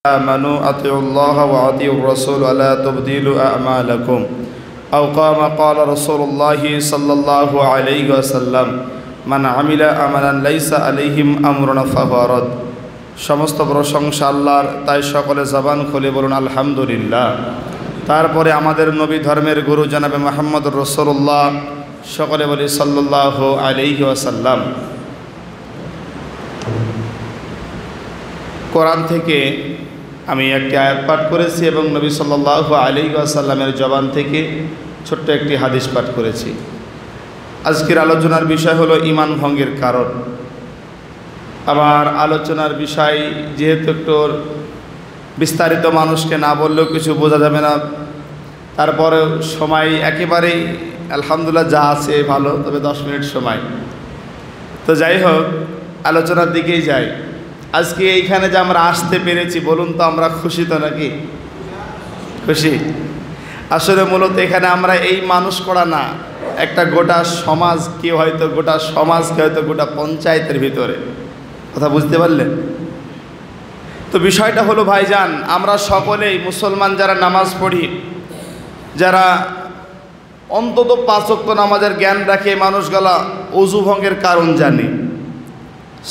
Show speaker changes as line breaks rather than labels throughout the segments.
آمنوا أطيعوا الله وأطيعوا الرسول ولا تبدلوا أعمالكم أو قال رسول الله صلى الله عليه وسلم من عمل عملا ليس عليهم أمرنا فهو رد। সমস্ত প্রশংসা আল্লাহর, তাই সকলে জবান খুলে বলুন আলহামদুলিল্লাহ। তারপরে আমাদের নবী ধর্মের গুরু জনাবে মুহাম্মদুর রাসূলুল্লাহ, সকলে বলি সাল্লাল্লাহু আলাইহি ওয়াসাল্লাম। কোরআন থেকে আমি একটি আয়াত পাঠ করেছি এবং নবী সাল্লাল্লাহু আলাইহি ওয়াসাল্লামের জবান থেকে ছোট্ট একটি হাদিস পাঠ করেছি। আজকের আলোচনার বিষয় হলো ঈমান ভঙ্গের কারণ। আমার আলোচনার বিষয় যেহেতু একটু বিস্তারিত মানুষকে না বললেও কিছু বোঝা যাবে না, তারপরে সময় একেবারেই আলহামদুলিল্লাহ যা আছে ভালো, তবে 10 মিনিট সময়। তো যাই হোক, আলোচনার দিকেই যাই। আজকে এইখানে যে আমরা আসতে পেরেছি, বলুন তো আমরা খুশি তো নাকি? খুশি। আসলে মূলত এখানে আমরা এই মানুষ করা না, একটা গোটা সমাজ, কেউ হয়তো গোটা সমাজ, কেউ হয়তো গোটা পঞ্চায়েতের ভিতরে। কথা বুঝতে পারলেন? তো বিষয়টা হলো ভাইজান, আমরা সকলেই মুসলমান যারা নামাজ পড়ি, যারা অন্তত 5 ওয়াক্ত নামাজের জ্ঞান রাখে, মানুষগুলা ওযু ভঙ্গের কারণ জানি,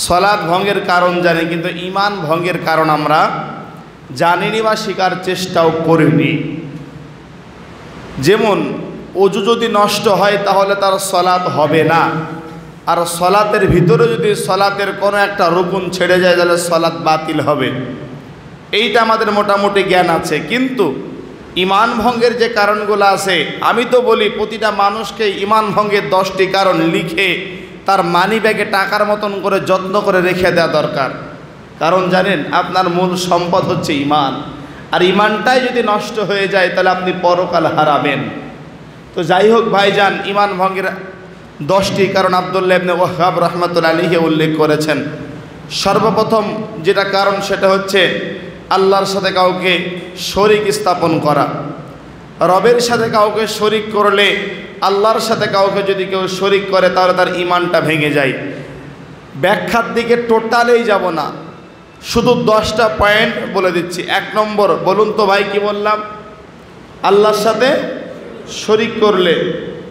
সালাত ভঙ্গের কারণ জানি, কিন্তু ঈমান ভঙ্গের কারণ আমরা জানিনি বা শেখার চেষ্টাও করিনি। যেমন ওযু যদি নষ্ট হয় তাহলে তার সালাত হবে না, আর সালাতের ভিতরে যদি সালাতের কোনো একটা রুকুন ছেড়ে যায় তাহলে সালাত বাতিল হবে। এইটা আমাদের মোটামুটি জ্ঞান আছে। কিন্তু ঈমান ভঙ্গের যে কারণগুলো আছে, আমি তো বলি প্রতিটা মানুষকে ঈমান ভঙ্গের 10টি কারণ লিখে তার মানি ব্যাগে টাকার মতন করে যত্ন করে রেখে দেওয়া দরকার। কারণ জানেন, আপনার মূল সম্পদ হচ্ছে ঈমান, আর ঈমানটাই যদি নষ্ট হয়ে যায় তাহলে আপনি পরকাল হারাবেন। তো যাই হোক ভাইজান, ঈমান ভঙ্গের 10টি কারণ আব্দুল্লাহ ইবনে ওয়াহ্হাব রাহমাতুল্লাহি আলাইহি উল্লেখ করেছেন। সর্বপ্রথম যেটা কারণ, সেটা হচ্ছে আল্লাহর সাথে কাউকে শরীক স্থাপন করা। রবের সাথে কাউকে শরীক করলে, আল্লাহর সাথে কাউকে যদি কেউ শরীক করে তাহলে তার ঈমানটা ভেঙে যায়। ব্যাখ্যার দিকে টোটালেই যাব না, শুধু 10টা পয়েন্ট বলে দিচ্ছি। 1 নম্বর, বলুন তো ভাই কি বললাম? আল্লাহর সাথে শরীক করলে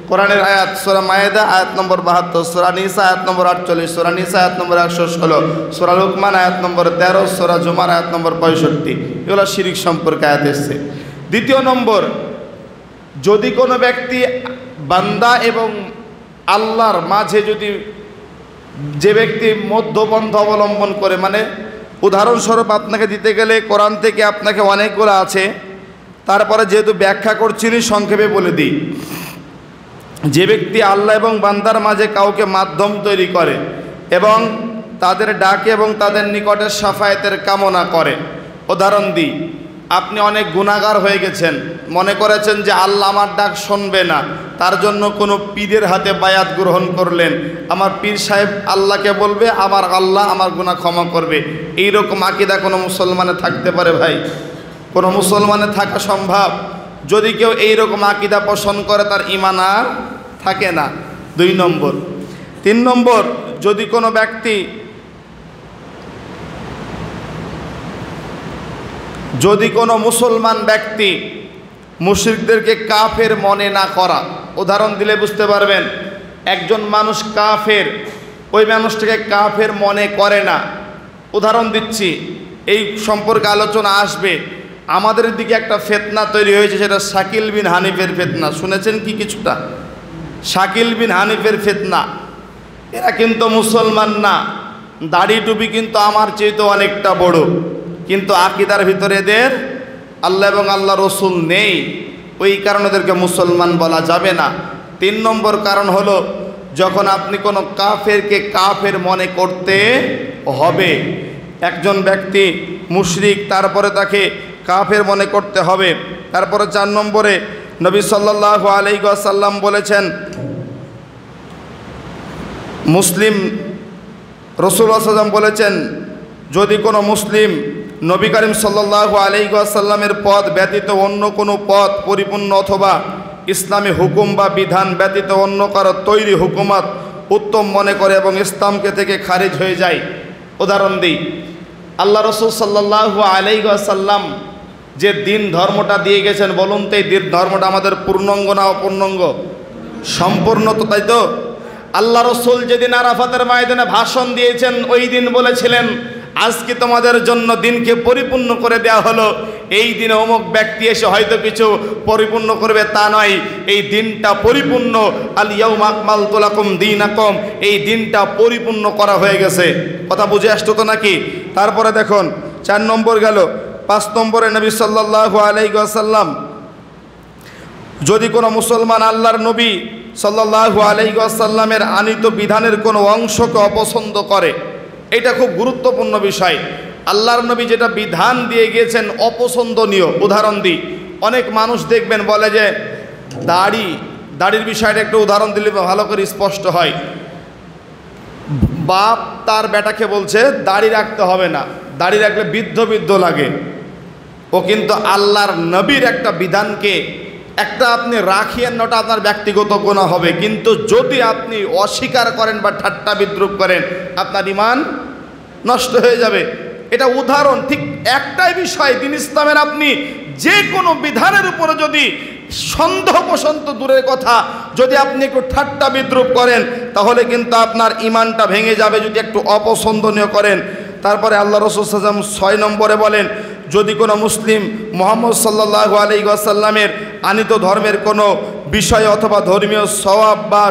কোরআনের আয়াত, সূরা মায়েদা আয়াত নম্বর 72, সূরা নিসা আয়াত নম্বর 48, সূরা নিসা আয়াত নম্বর 116, সূরা লুকমান আয়াত নম্বর 13, সূরা জুমার আয়াত নম্বর 65, এগুলো শিরিক সম্পর্কে আয়াত এসেছে। 2 নম্বর, যদি কোনো ব্যক্তি বান্দা এবং আল্লাহর মাঝে যদি যে ব্যক্তি মধ্যপন্থা অবলম্বন করে, মানে উদাহরণস্বরূপ আপনাকে দিতে গেলে কোরআন থেকে আপনাকে অনেকগুলো আছে, তারপরে যেহেতু ব্যাখ্যা করছিনি সংক্ষেপে বলে দিই। যে ব্যক্তি আল্লাহ এবং বান্দার মাঝে কাউকে মাধ্যম তৈরি করে এবং তাদের ডাকে এবং তাদের নিকটে শাফায়াতের কামনা করে। উদাহরণ দিই, আপনি অনেক গুনাহগার হয়ে গেছেন, মনে করেছেন যে আল্লাহ আমার ডাক শুনবে না, তার জন্য কোনো পীরের হাতে বায়াত গ্রহণ করলেন। আমার পীর সাহেব আল্লাহকে বলবে, আমার আল্লাহ আমার গুনাহ ক্ষমা করবে। এইরকম আকীদা কোনো মুসলমানের থাকতে পারে ভাই? কোনো মুসলমানের থাকা সম্ভব? যদি কেউ এইরকম আকীদা পোষণ করে তার ঈমান আর থাকে না। 2 নম্বর। 3 নম্বর, যদি কোনো ব্যক্তি, যদি কোনো মুসলমান ব্যক্তি মুশরিকদেরকে কাফের মনে না করা, উদাহরণ দিলে বুঝতে পারবেন। একজন মানুষ কাফের, ওই মানুষটাকে কাফের মনে করে না। উদাহরণ দিচ্ছি, এই সম্পর্কে আলোচনা আসবে। আমাদের দিকে একটা ফিতনা তৈরি হয়েছে, সেটা শাকিল বিন হানিফের ফিতনা। শুনেছেন কি কিছুটা? শাকিল বিন হানিফের ফিতনা। এরা কিন্তু মুসলমান না, দাড়ি টুপি কিন্তু আমার চেয়ে অনেকটা বড়, কিন্তু আকীদার ভিতরে এদের আল্লাহ এবং আল্লাহ রসুল নেই, ওই কারণে এদেরকে মুসলমান বলা যাবে না। 3 নম্বর কারণ হলো, যখন আপনি কোনো কাফেরকে কাফের মনে করতে হবে, একজন ব্যক্তি মুশরিক, তারপরে তাকে কাফের মনে করতে হবে। তারপরে 4 নম্বরে নবী সাল্লাল্লাহু আলাইহি ওয়াসাল্লাম বলেছেন, মুসলিম রাসূলুল্লাহ সাল্লাল্লাহু আলাইহি ওয়াসাল্লাম বলেছেন, যদি কোনো মুসলিম নবী করিম সাল্লাল্লাহু আলাইহি ওয়াসাল্লামের পথ ব্যতীত অন্য কোনো পথ পরিপূর্ণ অথবা ইসলামী হুকুম বা বিধান ব্যতীত অন্য কারো তৈরি হুকুমত উত্তম মনে করে এবং ইসলামকে থেকে খারিজ হয়ে যায়। উদাহরণ দিই, আল্লাহ রসুল সাল্লাল্লাহু আলাইহি ওয়াসাল্লাম যে দিন ধর্মটা দিয়ে গেছেন, বলুন তো এই দিন ধর্মটা আমাদের পূর্ণাঙ্গ না অপূর্ণাঙ্গ? সম্পূর্ণ তো, তাই তো? আল্লাহ রসুল যেদিন আরাফাতের ময়দানে ভাষণ দিয়েছেন, ওই দিন বলেছিলেন আজকে তোমাদের জন্য দিনকে পরিপূর্ণ করে দেওয়া হলো। এই দিনে অমুক ব্যক্তি এসে হয়তো কিছু পরিপূর্ণ করবে তা নয়, এই দিনটা পরিপূর্ণ। আল ইয়াউমা আকমালতু লাকুম দীনাকুম, এই দিনটা পরিপূর্ণ করা হয়ে গেছে। কথা বুঝে আসতো তো নাকি? তারপরে দেখুন 4 নম্বর গেল। 5 নম্বরে নবী সাল্লাল্লাহু আলাইহি ওয়াসাল্লাম যদি কোনো মুসলমান আল্লাহর নবী সাল্লাল্লাহু আলাইহি ওয়াসাল্লামের আনিত বিধানের কোনো অংশকে অপছন্দ করে, এটা খুব গুরুত্বপূর্ণ বিষয়। আল্লাহর নবী যেটা বিধান দিয়ে গিয়েছেন অপছন্দনীয়, উদাহরণ দিই, অনেক মানুষ দেখবেন বলে যে দাড়ির বিষয়টা একটু উদাহরণ দিলে ভালো করে স্পষ্ট হয়। বাপ তার বেটাকে বলছে দাড়ি রাখতে হবে না, দাড়ি রাখলে বৃদ্ধ লাগে। ও কিন্তু আল্লাহর নবীর একটা বিধানকে একটা আপনি রাখিয়েন না, ওটা আপনার ব্যক্তিগত গুনাহ হবে, কিন্তু যদি আপনি অস্বীকার করেন বা ঠাট্টা বিদ্রুপ করেন আপনার ঈমান নষ্ট হয়ে যাবে। এটা উদাহরণ। ঠিক একটাই বিষয়, দ্বীন ইসলামের আপনি যে কোনো বিধানের উপরে যদি সন্দেহ পোষণ তো দূরের কথা, যদি আপনি একটু ঠাট্টা বিদ্রুপ করেন তাহলে কিন্তু আপনার ঈমানটা ভেঙে যাবে, যদি একটু অপছন্দনীয় করেন। তারপরে আল্লাহ রাসূল সাল্লাল্লাহু আলাইহি ওয়াসাল্লাম 6 নম্বরে বলেন, যদি কোনো মুসলিম মুহাম্মদ সাল্লাল্লাহু আলাইহি ওয়াসাল্লামের আনিত ধর্মের কোনো বিষয় অথবা ধর্মীয় সওয়াব বা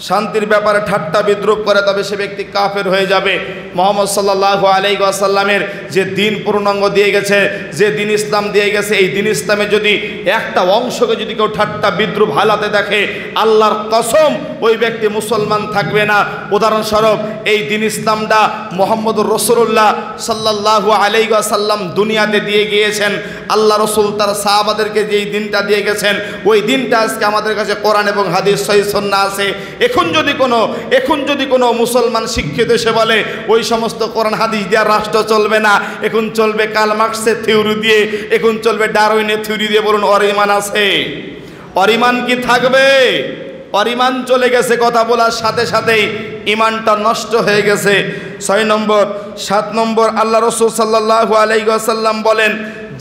শান্তির ব্যাপারে ঠাট্টা বিদ্রুপ করে, তবে সে ব্যক্তি কাফের হয়ে যাবে। মুহাম্মদ সাল্লাল্লাহু আলাইহি ওয়াসাল্লামের যে দিন পূর্ণাঙ্গ দিয়ে গেছে, যে দিন ইসলাম দিয়ে গেছে, এই দিন ইসলামে যদি একটা অংশকে যদি কেউ ঠাট্টা বিদ্রুপ হালাতে দেখে, আল্লাহর কসম ওই ব্যক্তি মুসলমান থাকবে না। উদাহরণস্বরূপ এই দিন ইসলামটা মুহাম্মদুর রাসূলুল্লাহ সাল্লাল্লাহু আলাইহি ওয়াসাল্লাম দুনিয়াতে দিয়ে গিয়েছেন। আল্লাহ রসুল তার সাহাবাদেরকে যেই দিনটা দিয়ে গেছেন, ওই দিনটা আজকে আমাদের কাছে কোরআন এবং হাদিস সহিহ সুন্নাহ আছে। এখন যদি কোনো মুসলমান শিক্ষিত এসে বলে ওই সমস্ত কোরআন হাদিস দিয়ে রাষ্ট্র চলবে না, এখন চলবে কার্ল মার্কসের থিওরি দিয়ে, এখন চলবে ডারউইনের থিওরি দিয়ে, বলুন ওর ঈমান আছে? ওর ঈমান কি থাকবে? ওর ঈমান চলে গেছে, কথা বলার সাথে সাথেই ঈমানটা নষ্ট হয়ে গেছে। 6 নম্বর। 7 নম্বর আল্লাহ রাসূল সাল্লাল্লাহু আলাইহি ওয়াসাল্লাম বলেন,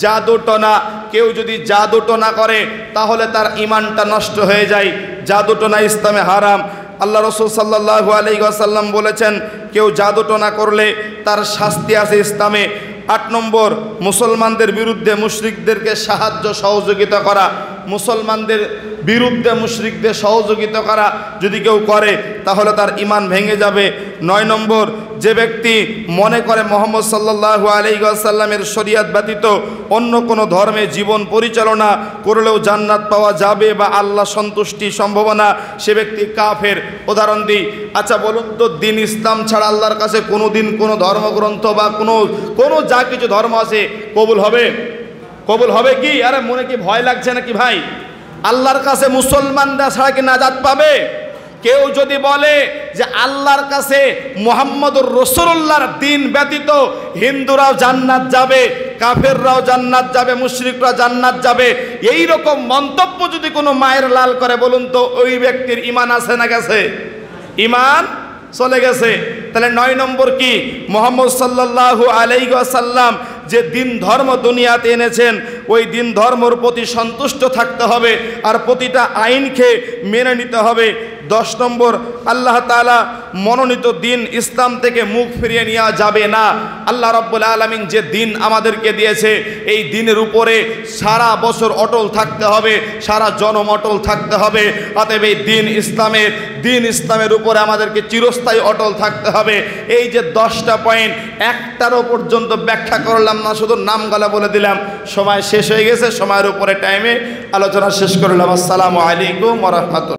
জাদুটনা, কেউ যদি জাদুটনা করে তাহলে তার ঈমানটা নষ্ট হয়ে যায়। জাদুটনা ইসলামে হারাম। আল্লাহ রাসূল সাল্লাল্লাহু আলাইহি ওয়াসাল্লাম বলেছেন, কেউ জাদুটনা করলে তার শাস্তি আছে ইসলামে। 8 নম্বর মুসলমানদের বিরুদ্ধে মুশরিকদেরকে সাহায্য সহযোগিতা করা, মুসলমানদের বিরুদ্ধে মুশরিকদের সহযোগিতা করা যদি কেউ করে তাহলে তার ঈমান ভেঙে যাবে। 9 নম্বর যে ব্যক্তি মনে করে মুহাম্মদ সাল্লাল্লাহু আলাইহি ওয়াসাল্লামের শরীয়ত ব্যতীত অন্য কোনো ধর্মে জীবন পরিচালনা করলেও জান্নাত পাওয়া যাবে বা আল্লাহ সন্তুষ্টি সম্ভাবনা, সে ব্যক্তি কাফের। উদাহরণ দিই, আচ্ছা বলুন তো, দিন ইসলাম ছাড়া আল্লাহর কাছে কোনো দিন কোনো ধর্মগ্রন্থ বা কোনো যা কিছু ধর্ম আছে কবুল হবে? কবুল হবে কি? আরে মনে কি ভয় লাগছে নাকি ভাই? আল্লাহর কাছে মুসলমানরা ছাড়া কি নাজাত পাবে? কেউ যদি বলে যে আল্লাহর কাছে মুহাম্মদুর রাসূলুল্লাহর দিন ব্যতীত হিন্দুরাও জান্নাত যাবে, কাফেররাও জান্নাত যাবে, মুশরিকরা জান্নাত যাবে, এই রকম মন্তব্য যদি কোনো মায়ের লাল করে, বলুন তো ওই ব্যক্তির ঈমান আছে না গেছে? ঈমান চলে গেছে। তাহলে 9 নম্বর কি? মুহাম্মদ সাল্লাল্লাহু আলাইহি ওয়াসাল্লাম যে দিন ধর্ম দুনিয়াতে এনেছেন, ওই দিন ধর্মের প্রতি সন্তুষ্ট থাকতে হবে আর প্রতিটা আইনকে মেনে নিতে হবে। 10 নম্বর আল্লাহ তাআলা মনোনীত দিন ইসলাম থেকে মুখ ফিরিয়ে নেওয়া যাবে না। আল্লাহ রাব্বুল আলামিন যে দিন আমাদেরকে দিয়েছে, এই দিনের উপরে সারা বছর অটল থাকতে হবে, সারা জনম অটল থাকতে হবে। অতএব এই দিন ইসলামের উপরে আমাদেরকে চিরস্থায়ী অটল থাকতে হবে। এই যে 10টা পয়েন্ট, একটারও পর্যন্ত ব্যাখ্যা করলাম না, শুধু নাম গলা বলে দিলাম। সময় শেষ হয়ে গেছে, সময়ের উপরে টাইমে আলোচনা শেষ করলাম। আসসালামু আলাইকুম ওয়া রাহমাতুল্লাহ।